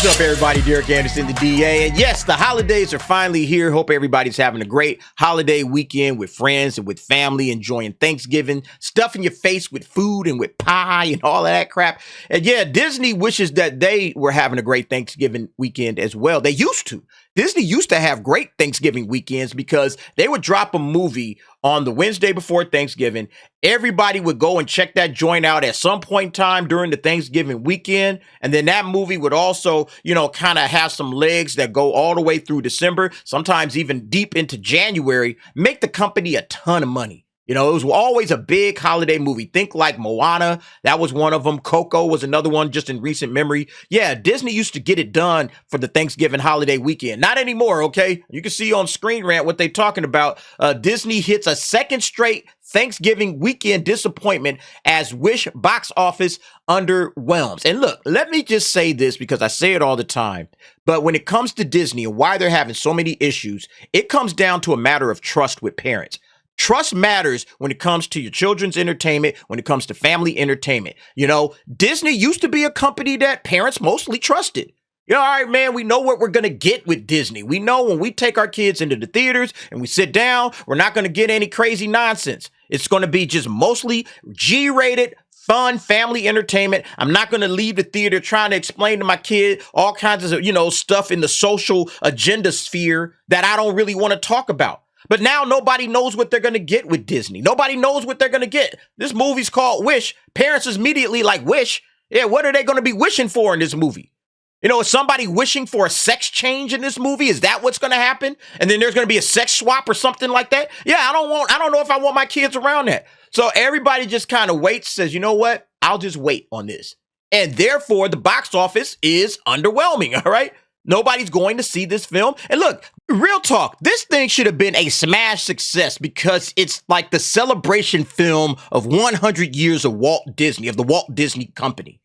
What's up, everybody? Derek Anderson, the DA. And yes, the holidays are finally here. Hope everybody's having a great holiday weekend with friends and with family, enjoying Thanksgiving, stuffing your face with food and with pie and all of that crap. And yeah, Disney wishes that they were having a great Thanksgiving weekend as well. They used to. Disney used to have great Thanksgiving weekends because they would drop a movie on the Wednesday before Thanksgiving. Everybody would go and check that joint out at some point in time during the Thanksgiving weekend. And then that movie would also, kind of have some legs that go all the way through December, sometimes even deep into January, make the company a ton of money. It was always a big holiday movie. Think like Moana. That was one of them. Coco was another one just in recent memory. Yeah, Disney used to get it done for the Thanksgiving holiday weekend. Not anymore, okay? You can see on Screen Rant what they're talking about. Disney hits a second straight Thanksgiving weekend disappointment as Wish box office underwhelms. And look, let me just say this because I say it all the time. But when it comes to Disney and why they're having so many issues, it comes down to a matter of trust with parents. Trust matters when it comes to your children's entertainment, when it comes to family entertainment. Disney used to be a company that parents mostly trusted. All right, man, we know what we're going to get with Disney. We know when we take our kids into the theaters and we sit down, we're not going to get any crazy nonsense. It's going to be just mostly G-rated, fun family entertainment. I'm not going to leave the theater trying to explain to my kid all kinds of, stuff in the social agenda sphere that I don't really want to talk about. But now nobody knows what they're going to get with Disney. Nobody knows what they're going to get. This movie's called Wish. Parents is immediately like, Wish? Yeah, what are they going to be wishing for in this movie? Is somebody wishing for a sex change in this movie? Is that what's going to happen? And then there's going to be a sex swap or something like that? Yeah, I don't know if I want my kids around that. So everybody just kind of waits, says, you know what? I'll just wait on this. And therefore, the box office is underwhelming, all right? Nobody's going to see this film. And look, real talk, this thing should have been a smash success because it's like the celebration film of 100 years of Walt Disney, of the Walt Disney Company.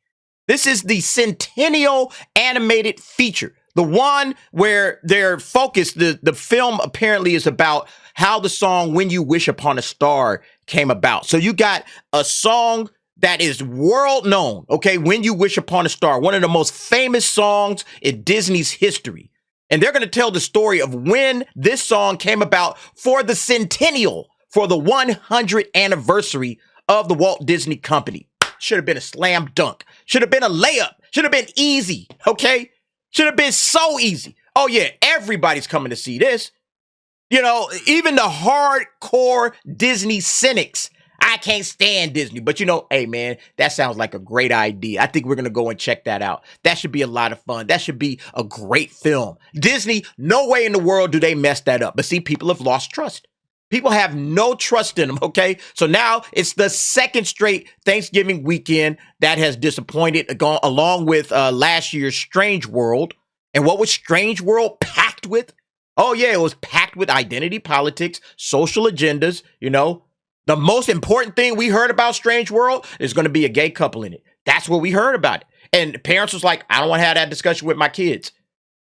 This is the centennial animated feature, the one where they're focused. The film apparently is about how the song When You Wish Upon a Star came about. So you got a song that is world known, okay? When You Wish Upon a Star, one of the most famous songs in Disney's history. And they're going to tell the story of when this song came about for the centennial, for the 100th anniversary of the Walt Disney Company. Should have been a slam dunk. Should have been a layup. Should have been easy, okay? Should have been so easy. Oh yeah, everybody's coming to see this. Even the hardcore Disney cynics. I can't stand Disney, but hey man, that sounds like a great idea. I think we're going to go and check that out. That should be a lot of fun. That should be a great film. Disney, no way in the world do they mess that up. But see, people have lost trust. People have no trust in them, okay? So now it's the second straight Thanksgiving weekend that has disappointed, along with last year's Strange World. And what was Strange World packed with? Oh yeah, it was packed with identity politics, social agendas, The most important thing we heard about Strange World is going to be a gay couple in it. That's what we heard about it. And parents was like, I don't want to have that discussion with my kids.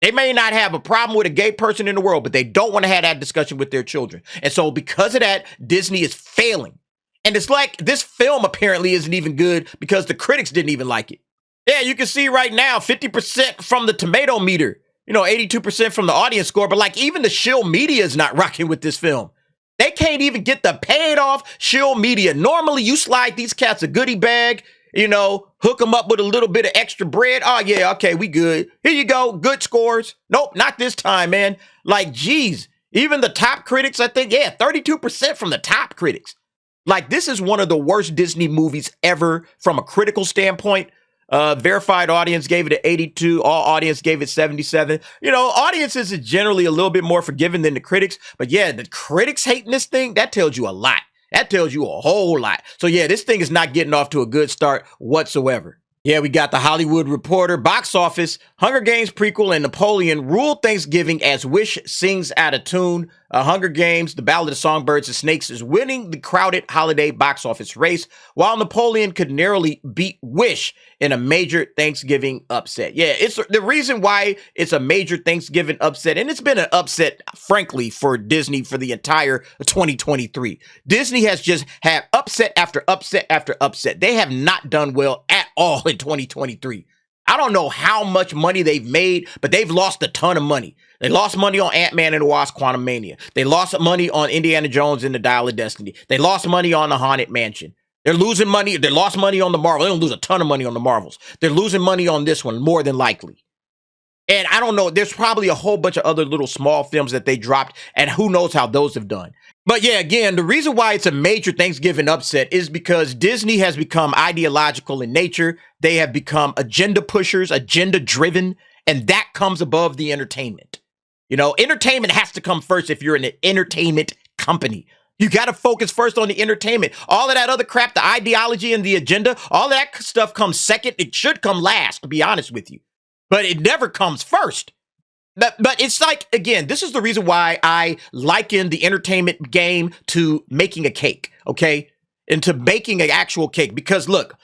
They may not have a problem with a gay person in the world, but they don't want to have that discussion with their children. And so because of that, Disney is failing. And it's like this film apparently isn't even good because the critics didn't even like it. Yeah, you can see right now, 50% from the tomato meter, 82% from the audience score. But like even the shill media is not rocking with this film. They can't even get the paid off shill media. Normally, you slide these cats a goodie bag, hook them up with a little bit of extra bread. Oh, yeah, okay, we good. Here you go. Good scores. Nope, not this time, man. Like, geez, even the top critics, I think, 32% from the top critics. Like, this is one of the worst Disney movies ever from a critical standpoint. Verified audience gave it an 82. All audience gave it 77. Audiences are generally a little bit more forgiving than the critics. But yeah, the critics hating this thing, that tells you a lot. That tells you a whole lot. So yeah, this thing is not getting off to a good start whatsoever. Yeah, we got The Hollywood Reporter, box office, Hunger Games prequel, and Napoleon ruled Thanksgiving as Wish sings out of tune. Hunger Games, The Ballad of Songbirds and Snakes is winning the crowded holiday box office race, while Napoleon could narrowly beat Wish in a major Thanksgiving upset. Yeah, it's the reason why it's a major Thanksgiving upset, and it's been an upset, frankly, for Disney for the entire 2023. Disney has just had upset after upset after upset. They have not done well at all in 2023. I don't know how much money they've made, but they've lost a ton of money. They lost money on Ant-Man and the Wasp: Quantumania. They lost money on Indiana Jones and the Dial of Destiny. They lost money on the Haunted Mansion. They're losing money. They lost money on the Marvel. They don't lose a ton of money on the Marvels. They're losing money on this one, more than likely. And I don't know, there's probably a whole bunch of other little small films that they dropped, and who knows how those have done. But yeah, again, the reason why it's a major Thanksgiving upset is because Disney has become ideological in nature. They have become agenda pushers, agenda driven, and that comes above the entertainment. You know, entertainment has to come first if you're an entertainment company. You got to focus first on the entertainment. All of that other crap, the ideology and the agenda, all that stuff comes second. It should come last, to be honest with you. But it never comes first. But it's like, again, this is the reason why I liken the entertainment game to making a cake, okay? And to baking an actual cake. Because look,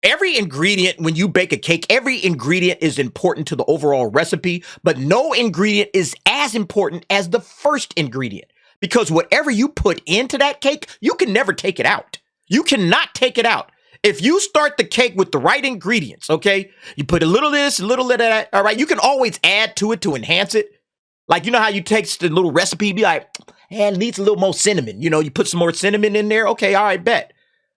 every ingredient, when you bake a cake, every ingredient is important to the overall recipe, but no ingredient is as important as the first ingredient. Because whatever you put into that cake, you can never take it out. You cannot take it out. If you start the cake with the right ingredients, okay, you put a little of this, a little of that, all right, you can always add to it to enhance it. Like, you know how you take the little recipe, be like, it needs a little more cinnamon. You know, you put some more cinnamon in there. Okay, all right, bet.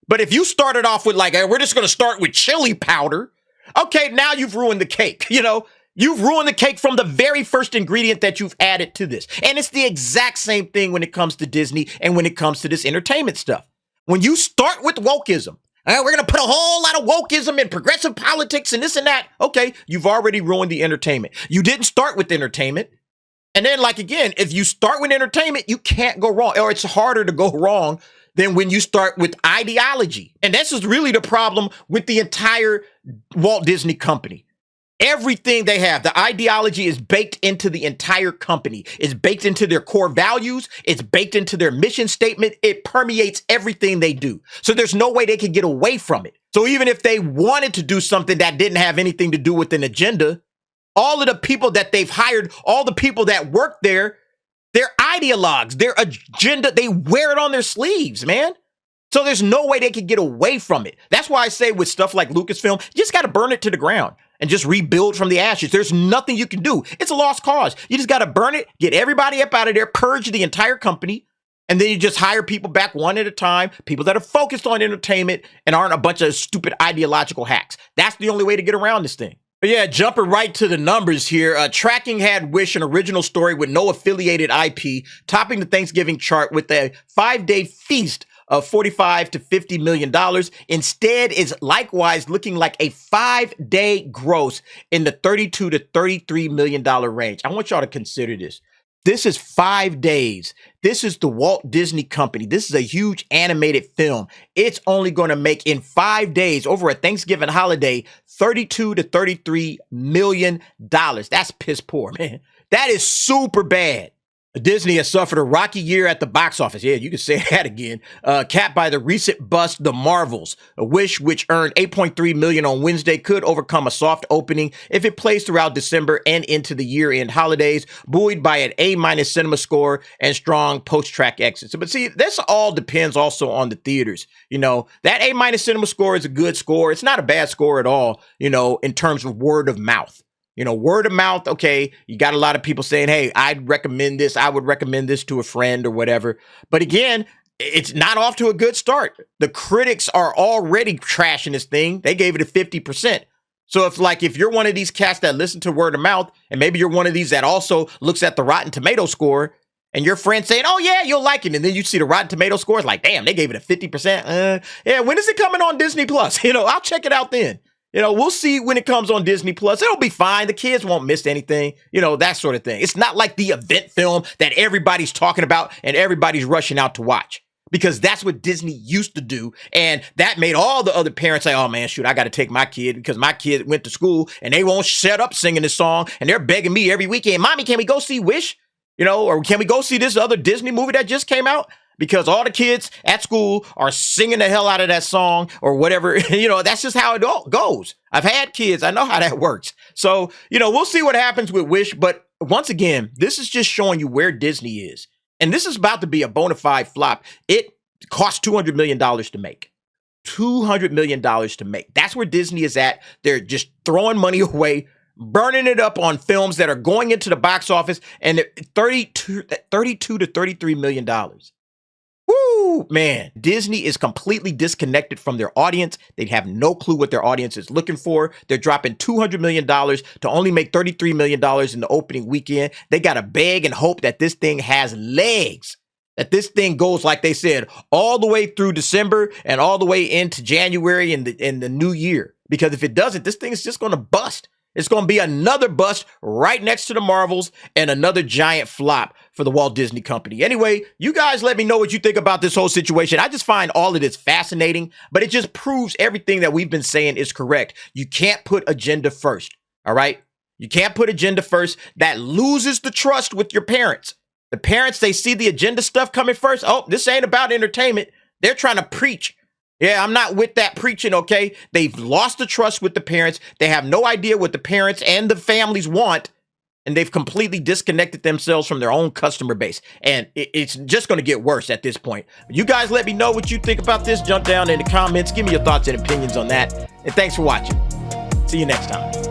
But if you started off with like, hey, we're just going to start with chili powder. Okay, now you've ruined the cake. You know, you've ruined the cake from the very first ingredient that you've added to this. And it's the exact same thing when it comes to Disney and when it comes to this entertainment stuff. When you start with wokeism, we're going to put a whole lot of wokeism and progressive politics and this and that. Okay, you've already ruined the entertainment. You didn't start with entertainment. And then, like, again, if you start with entertainment, you can't go wrong, or it's harder to go wrong than when you start with ideology. And this is really the problem with the entire Walt Disney Company. Everything they have, the ideology is baked into the entire company. It's baked into their core values. It's baked into their mission statement. It permeates everything they do. So there's no way they can get away from it. So even if they wanted to do something that didn't have anything to do with an agenda, all of the people that they've hired, all the people that work there, they're ideologues, their agenda, they wear it on their sleeves, man. So there's no way they can get away from it. That's why I say with stuff like Lucasfilm, you just got to burn it to the ground and just rebuild from the ashes. There's nothing you can do. It's a lost cause. You just got to burn it, get everybody up out of there, purge the entire company, and then you just hire people back one at a time, people that are focused on entertainment and aren't a bunch of stupid ideological hacks. That's the only way to get around this thing. But yeah, jumping right to the numbers here, Tracking had Wish, an original story with no affiliated IP, topping the Thanksgiving chart with a 5-day feast of $45 to $50 million. Instead, is likewise looking like a 5-day gross in the $32 to $33 million range. I want y'all to consider this. This is 5 days. This is the Walt Disney Company. This is a huge animated film. It's only going to make in 5 days over a Thanksgiving holiday, $32 to $33 million. That's piss poor, man. That is super bad. Disney has suffered a rocky year at the box office. Yeah, you can say that again. Capped by the recent bust, The Marvels. A Wish, which earned $8.3 million on Wednesday, could overcome a soft opening if it plays throughout December and into the year-end holidays, buoyed by an A- cinema score and strong post-track exits. But see, this all depends also on the theaters. You know, that A- cinema score is a good score. It's not a bad score at all, you know, in terms of word of mouth. You know, word of mouth, okay, you got a lot of people saying, hey, I'd recommend this. I would recommend this to a friend or whatever. But again, it's not off to a good start. The critics are already trashing this thing. They gave it a 50%. So if you're one of these cats that listen to word of mouth, and maybe you're one of these that also looks at the Rotten Tomato score, and your friend saying, oh yeah, you'll like it. And then you see the Rotten Tomato scores, like, damn, they gave it a 50%. Yeah, when is it coming on Disney Plus? You know, I'll check it out then. You know, we'll see when it comes on Disney Plus. It'll be fine. The kids won't miss anything, you know, that sort of thing. It's not like the event film that everybody's talking about and everybody's rushing out to watch, because that's what Disney used to do. And that made all the other parents say, oh man, shoot, I got to take my kid because my kid went to school and they won't shut up singing this song. And they're begging me every weekend, Mommy, can we go see Wish? You know, or can we go see this other Disney movie that just came out? Because all the kids at school are singing the hell out of that song or whatever. You know, that's just how it goes. I've had kids. I know how that works. So, you know, we'll see what happens with Wish. But once again, this is just showing you where Disney is. And this is about to be a bona fide flop. It cost $200 million to make. $200 million to make. That's where Disney is at. They're just throwing money away, burning it up on films that are going into the box office, and 32 to $33 million. Woo, man. Disney is completely disconnected from their audience. They have no clue what their audience is looking for. They're dropping $200 million to only make $33 million in the opening weekend. They got to beg and hope that this thing has legs, that this thing goes, like they said, all the way through December and all the way into January and the new year. Because if it doesn't, this thing is just going to bust. It's going to be another bust right next to the Marvels and another giant flop for the Walt Disney Company. Anyway, you guys let me know what you think about this whole situation. I just find all of this fascinating, but it just proves everything that we've been saying is correct. You can't put agenda first, all right? You can't put agenda first. That loses the trust with your parents. The parents, they see the agenda stuff coming first. Oh, this ain't about entertainment. They're trying to preach. Yeah, I'm not with that preaching, okay? They've lost the trust with the parents. They have no idea what the parents and the families want, and they've completely disconnected themselves from their own customer base. And it's just going to get worse at this point. You guys let me know what you think about this. Jump down in the comments. Give me your thoughts and opinions on that. And thanks for watching. See you next time.